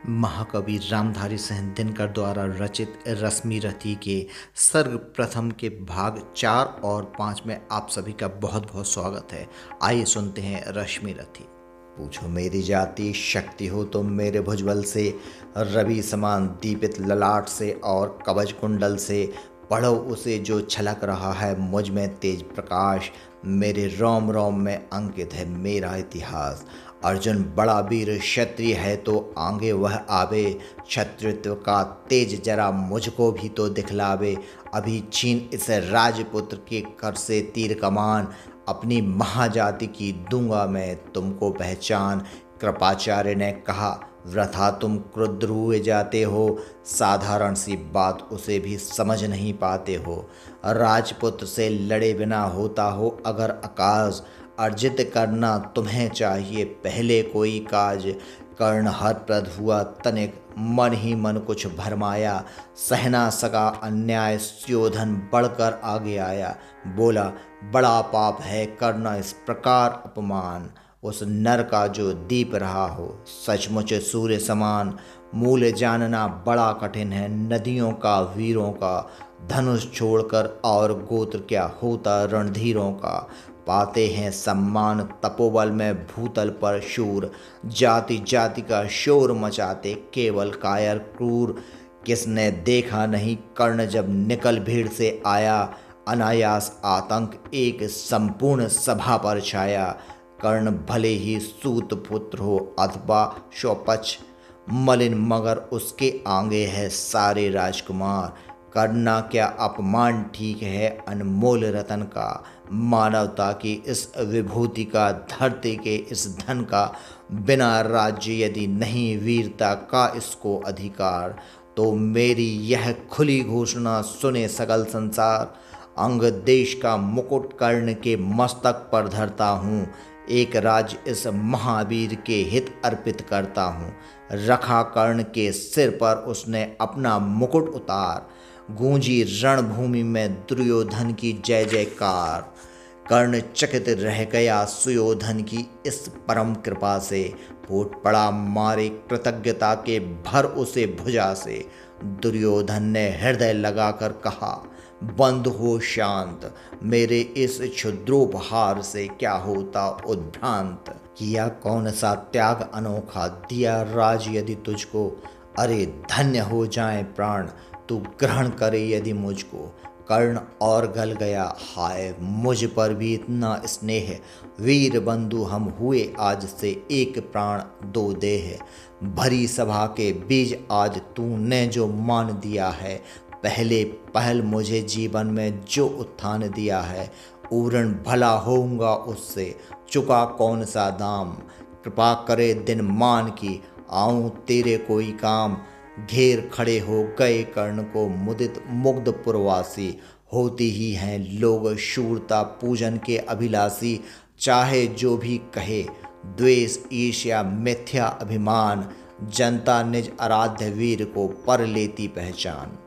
महाकवि रामधारी सिंह दिनकर द्वारा रचित रश्मि रथी के सर्वप्रथम के भाग 4 और 5 में आप सभी का बहुत बहुत स्वागत है। आइए सुनते हैं रश्मि रथी। पूछो मेरी जाति शक्ति हो तो मेरे भुजबल से, रवि समान दीपित ललाट से और कवच कुंडल से। पढ़ो उसे जो छलक रहा है मुझ में तेज प्रकाश, मेरे रोम रोम में अंकित है मेरा इतिहास। अर्जुन बड़ा वीर क्षत्रिय है तो आगे वह आवे, क्षत्रित्व का तेज जरा मुझको भी तो दिखलावे। अभी छीन इस राजपुत्र के कर से तीर कमान, अपनी महाजाति की दूंगा मैं तुमको पहचान। कृपाचार्य ने कहा वृथा तुम क्रुद्ध हुए जाते हो, साधारण सी बात उसे भी समझ नहीं पाते हो। राजपुत्र से लड़े बिना होता हो अगर आकाश, अर्जित करना तुम्हें चाहिए पहले कोई काज। कर्ण हरप्रद हुआ तनिक मन ही मन कुछ भरमाया, सहना सका अन्याय सुयोधन बढ़कर आगे आया। बोला बड़ा पाप है करना इस प्रकार अपमान, उस नर का जो दीप रहा हो सचमुच सूर्य समान। मूल जानना बड़ा कठिन है नदियों का वीरों का, धनुष छोड़कर और गोत्र क्या होता रणधीरों का। पाते हैं सम्मान तपोबल में भूतल पर शूर, जाति जाति का शोर मचाते केवल कायर क्रूर। किसने देखा नहीं कर्ण जब निकल भीड़ से आया, अनायास आतंक एक संपूर्ण सभा पर छाया। कर्ण भले ही सूत पुत्र हो अथवा शौपच, मलिन मगर उसके आगे है सारे राजकुमार। करना क्या अपमान ठीक है अनमोल रतन का, मानवता की इस विभूति का धरती के इस धन का। बिना राज्य यदि नहीं वीरता का इसको अधिकार, तो मेरी यह खुली घोषणा सुने सकल संसार। अंग देश का मुकुट कर्ण के मस्तक पर धरता हूँ, एक राज्य इस महावीर के हित अर्पित करता हूँ। रखा कर्ण के सिर पर उसने अपना मुकुट उतार, गूंजी रणभूमि में दुर्योधन की जय जयकार। कर्ण चकित रह गया सुयोधन की इस परम कृपा से, फूट पड़ा मारे कृतज्ञता के भर उसे भुजा से। दुर्योधन ने हृदय लगाकर कहा बंद हो शांत, मेरे इस क्षुद्रोपहार से क्या होता उद्भ्रांत। किया कौन सा त्याग अनोखा दिया राज यदि तुझको, अरे धन्य हो जाए प्राण तू ग्रहण करे यदि मुझको। कर्ण और गल गया हाय मुझ पर भी इतना स्नेह, वीर बंधु हम हुए आज से एक प्राण दो देह। भरी सभा के बीच आज तूने जो मान दिया है, पहले पहल मुझे जीवन में जो उत्थान दिया है। उरण भला होऊंगा उससे चुका कौन सा दाम, कृपा करे दिन मान की आऊं तेरे कोई काम। घेर खड़े हो गए कर्ण को मुदित मुग्ध पुरवासी, होती ही हैं लोग शूरता पूजन के अभिलाषी। चाहे जो भी कहे द्वेष ईर्ष्या मिथ्या अभिमान, जनता निज आराध्य वीर को पर लेती पहचान।